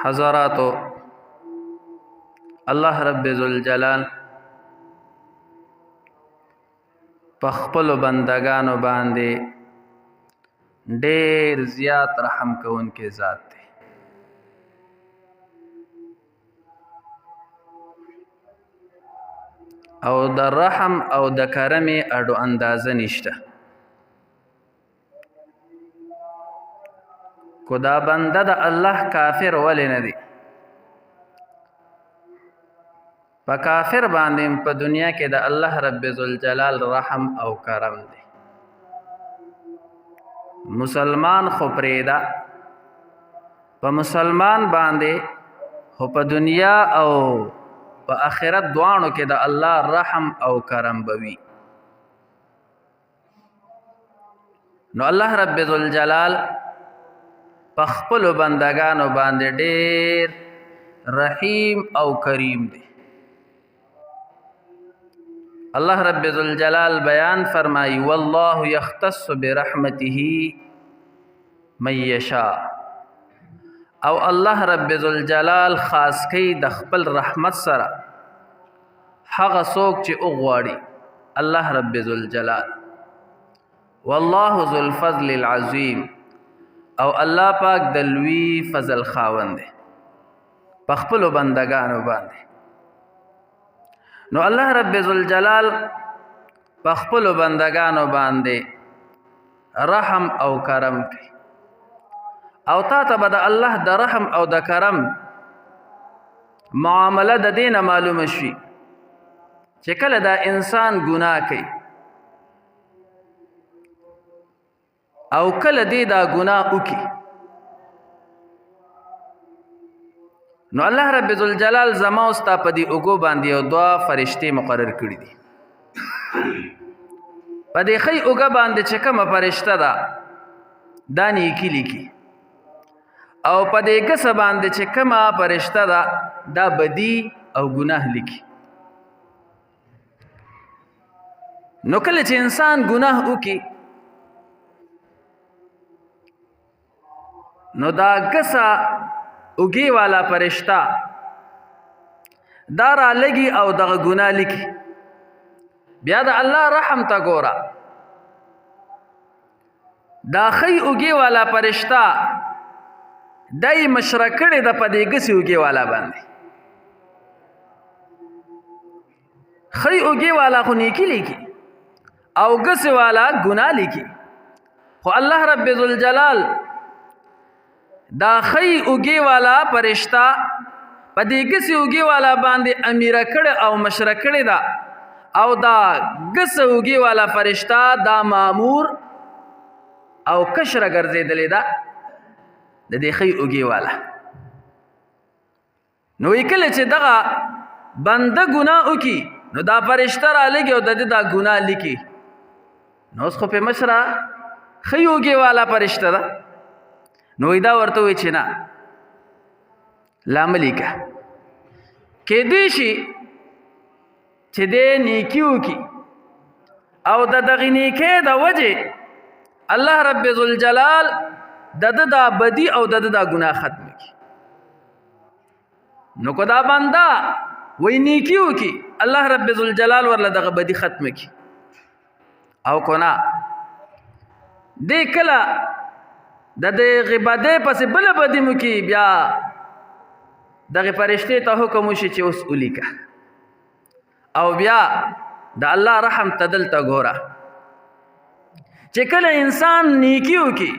حضراتو، الله رب ذوالجلال په خپلو بندګانو باندې ډېر زیات رحم کوونکی ذات دی. او د رحم او د کرمې اډو اندازه نشته. کو دا بنده د الله کافر ولې نه دی؟ په کافر باندې په دنیا کې د الله رب ذوالجلال رحم او کرم دی. مسلمان خو پرېږده، په مسلمان باندې خو په دنیا او په آخرت دواړو کې د الله رحم او کرم به وي. نو الله رب ذوالجلال په خپلو بندګانو باندې ډېر رحیم او کریم دی. الله رب ذوالجلال بیان فرمائی والله یختص برحمته من یشاء، او الله رب ذوالجلال خاص کوي د خپل رحمت سره هغه څوک چې وغواړي. الله رب ذوالجلال والله ذو الفضل العظیم، او الله پاک د لوی فضل خاوند دی په خپلو بندګانو باندې. نو الله رب ذوالجلال په خپلو بندګانو باندې رحم او کرم کوي. او تا ته به د الله د رحم او د کرم معامله د دې نه معلومه شي چې کله دا انسان ګناه کوي او کله دې دا ګناه وکړي، نو الله رب ذوالجلال زما او ستا په دې اوږو باندې یو دوه فرشتې مقرر کړي دي. په دې ښۍ اوږه باندې چې کومه فرشته ده دا نیکي لیکي، او په دې ګسه باندې چې کومه فرشته ده دا بدي او ګناه لیکي. نو کله چې انسان ګناه وکړي نو دا ګسه اوږې والا فرشته دا را لګي او دغه ګناه لیکي. بیا د الله رحم ته ګوره، دا ښۍ اوږې والا فرشته دا یې مشره کړې ده په دې ګسې اوږې والا باندې. ښۍ اوږې والا خو نیکي لیکي او ګسې والا ګناه لیکي، خو الله رب ذوالجلال دا ښۍ اوږې والا فرشته په دې ګسې اوږې والا باندې امیره کړې او مشره کړې ده، او دا ګسه اوږې والا فرشته دا مامور او کشره ګرځېدلې ده د دې ښۍ اوږې والا. نو کله چې دغه بنده ګناه وکړي نو دا فرشته رالګي او د دې دا ګناه لیکي. نو اوس خو پې مشره ښۍ اوږې والا فرشته ده، نو دا ورته وایي چې نه لا مه لیکه. کیدای شي چې دې نیکي وکړي او د دغې نیکۍ د وجې الله رب ذوالجلال د ده دا بدي او د ده دا ګناه ختم کړي. نو که دا بنده وایي نیکي وکړي الله رب ذوالجلال ورله دغه بدي ختم کړي، او که نه دې کله د دغې بدۍ پسې بله بدي مو کې بیا دغې فرشتې ته حکم وشي چې اوس ولیکه. او بیا د الله رحم ته دلته ګوره چې کله انسان نیکي وکړي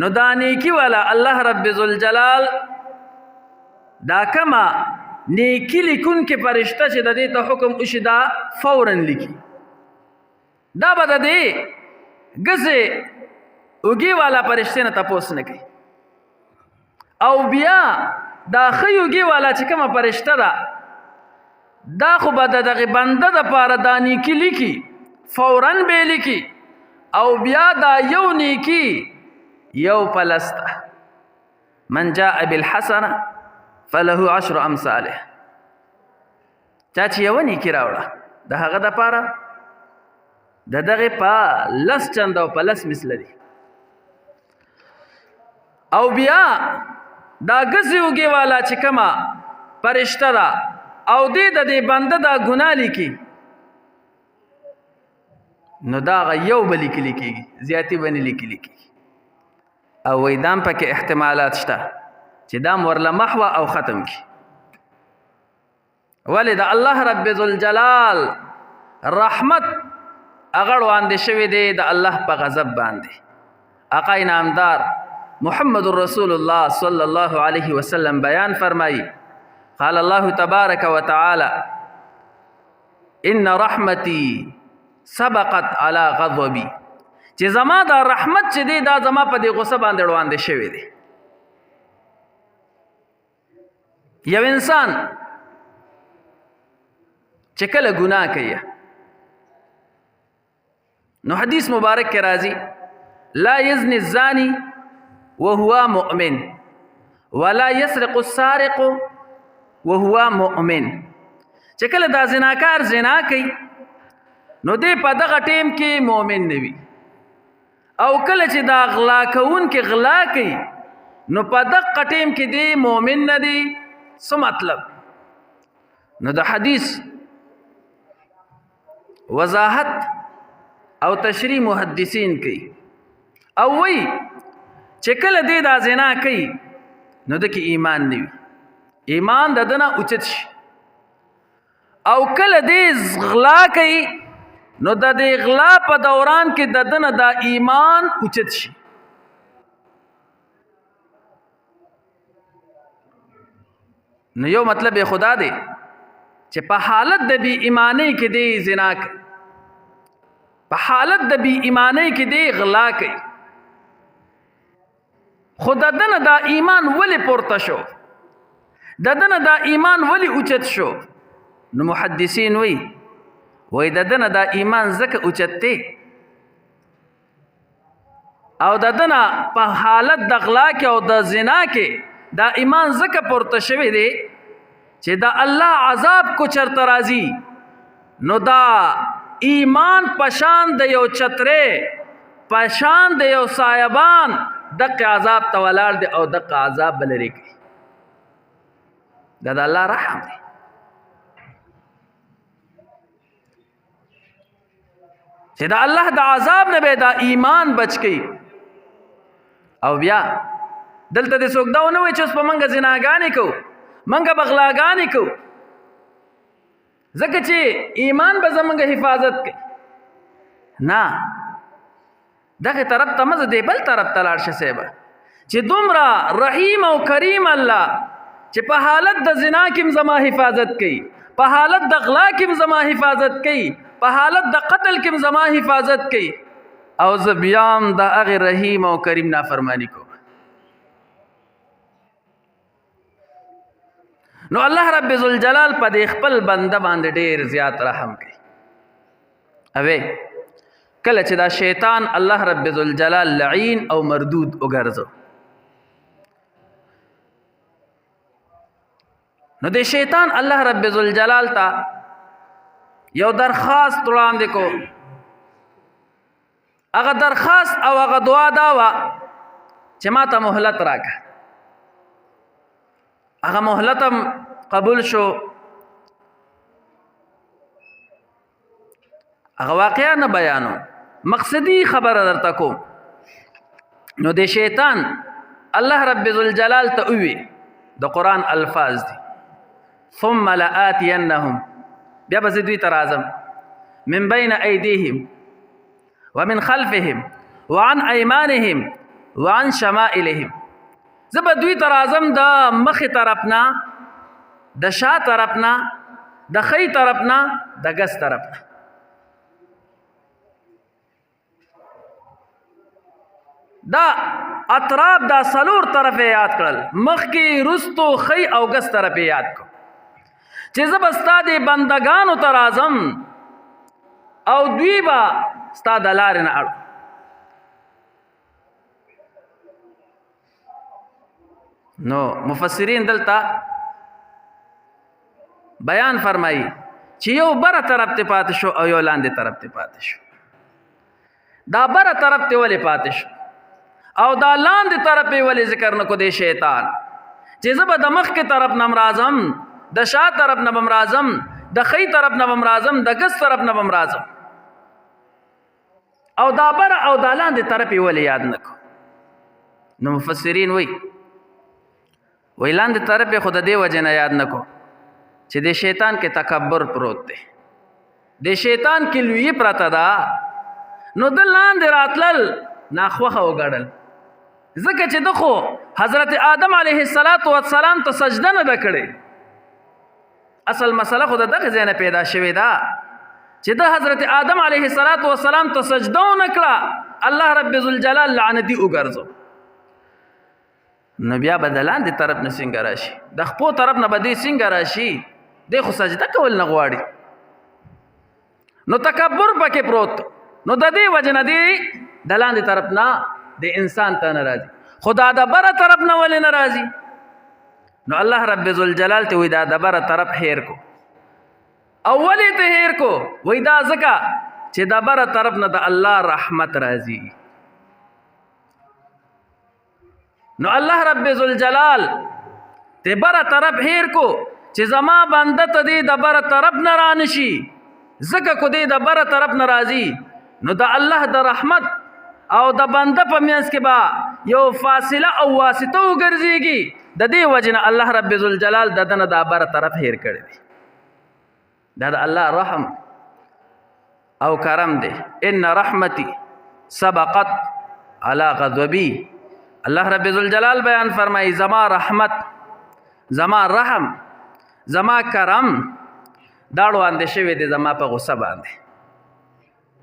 نو دا نیکي والا الله رب ذوالجلال دا کمه نیکي لیکونکې فرشته چې د دې ته حکم وشي دا فورا لیکي. دا به د دې ګسې اوږې والا فرشتې نه تپوس نه کوي. او بیا دا ښۍ اوږې والا چې کومه فرشته ده دا خو به د دغې بنده دپاره دا نیکي لیکي، فورا به یې لیکي، او بیا دا یو نیکي یو پلسته من جاء بالحسنه فله عشر امثاله. چا چې یوه نیکي راوړه د هغه دپاره د دغې په 10 چنده او په 10 مثله دي. او بیا دا ګزې اوږې والا چې کومه فرشته ده او دې د دې بنده دا ګناه لیکي نو دا هغه یو به لیکلی کېږي زیاتي به نه لیکلی کېږي او وایي دا هم پکې احتمالات شته چې دا هم ورله محوه او ختم کړي ولې د الله رب ذوالجلال رحمت هغه وړاندې شوی دی د الله په غضب باندې آقا انعامدار محمد رسول الله صلی الله علیه وسلم بیان فرمایي قال الله تبارک وتعالى ان رحمتي سبقت على غضبي چې زما دا رحمت چې دی دا زما په دې غصه باندې وړاندې شوی دی یو انسان چې کله ګناه کوي نو حدیث مبارک کې راځي لا يزني الزاني وهو مؤمن ولا يسرق السارق وهو مؤمن چې کله دا زناکار زنا کوي نو دې په دغه ټیم کې مؤمن نه وي او کله چې دا غلا کوونکې غلا کوي نو په دغه ټیم کې دې مؤمن نه دی څه مطلب نو د حدیث وضاحت او تشریح محدثین کوي او وی چې کله دې دا زنا کوي نو د کې ایمان نه وي ایمان د دنه اوچت شي او کله دې غلا کوي نو د دې غلا په دوران کې د دنه دا ایمان اوچت شي نو یو مطلب خدا دی چې په حالت د بی ایمانی کې دی زنا کوي په حالت د بی ایمانی کې دی غلا کوي خو د دنه دا ایمان ولی پورته شو د دنه دا ایمان ولی اوچت شو نو محدثین وی د دنه دا ایمان ځکه اوچت دی او د دنه په حالت د غلا کې او د زنا کې دا ایمان ځکه پورته شوی دی چې دا الله عذاب کو چرته راځي نو دا ایمان پشان د یو چتره پشان د یو سایبان دغه عذاب ته ولاړ دی او دغه عذاب بل لري کوي دا د الله رحم دی چې دا الله د عذاب نه به دا ایمان بچ کی او بیا دلته د څوک دا ونه وي چې اوس په منګه زناګانې کو منګه بغلاګانې کو ځکه چې ایمان به زمونږ حفاظت کوي نه دغه طرف ته مزه دی بل طرف ته لاړ شه صاحب چې دومره رحیم او کریم الله چې په حالت د زنا کې زما حفاظت کوي په حالت د غلا کې زما حفاظت کوي په حالت د قتل کې زما حفاظت کوي او زه بیا هم د هغې رحیم او کریم نافرمانی کوم نو الله رب ذوالجلال په دې خپل بنده باندې ډېر زیات رحم کوي اوې کله چې دا شیطان الله رب ذوالجلال لعین او مردود وګرځو نو د شیطان الله رب ذوالجلال ته یو درخواست وړاندې کو هغه درخواست او هغه دعا دا وه چې ما ته مهلت راکړه هغه مهلت هم قبول شو هغه واقعا نه بیانو مقصدی خبره درته کوم نو د شیطان الله رب ذوالجلال ته وی د قرآن الفاظ دي ثم لآتینهم بیا به زه دوی ته راځم من بین ایدیهم ومن خلفهم وعن ایمانهم وعن شمائلهم زه به دوی ته راځم د مخې طرف نه د شا طرف نه د ښی طرف نه د ګس طرف نه دا اطراف دا سلور طرف یاد کړل مخکې رستو ښی او ګس طرف یاد کړ چې زه به ستا د بندګانو ته راځم او دوی به ستا د لارې نه اړو نو مفسرین دلته بیان فرمایي چې یو بره طرف ته پاتې شو او یو لاندې طرف ته پاتې شو دا بره طرف ته ولې پاتې شو او دا لاندې طرف یې ولې ذکر نه کو دی شیطان چې زه به د مخکې طرف نه راځم، د شا طرف نه بم راځم، د خی طرف نه بم راځم، د ګس طرف نه بم راځم. او دا بره او دا لاندې طرف یې ولې یاد نه کړو؟ نو مفسرین وایي لاندې طرف یې خو د دې وجې نه یاد نه کړو چې د شیطان کې تکبر پروت دی، د شیطان کې لویي پرته ده. نو د لاندې راتلل ناخوښه وګڼل، ځکه چې ده خو حضرت آدم علیه السلام ته سجده نه ده کړې. اصل مسله خو د دغه ځای نه پیدا شوې ده چې د حضرت آدم علیه السلام ته سجده ونه کړه، الله رب ذوالجلال لعنتي وګرځو. نو بیا به د لاندې طرف نه څنګه راشي؟ د خپو طرف نه به دی څنګه راشي؟ دی خو سجده کول نه غواړي. نو تکبر پکې پروت. نو د دې وجه نه دی د لاندې طرف نه د انسان ته نه راځي، خو دا د بره طرف نه ولې نه راځي؟ نو الله رب ذوالجلال ته وایي دا د بره طرف هیر کو. او ولې ته هیر کو؟ وایي دا ځکه چې د بره طرف نه د الله رحمت راځي. نو الله رب ذوالجلال ته بره طرف هیر کو چې زما بنده ته دی د بره طرف نه رانشي. ځکه کو دی د بره طرف نه راځي نو د الله د رحمت او د بنده په منځ کې به یو فاصله او واسطه وګرځېږي. د دې وجې نه الله رب ذوالجلال د ده نه دا بره طرف هیر کړی دی. دا د الله رحم او کرم دی. ان رحمتي سبقت على غضبي. الله رب ذوالجلال بیان فرمایي زما رحمت، زما رحم، زما کرم دا وړاندې شوی دی زما په غصه باندې.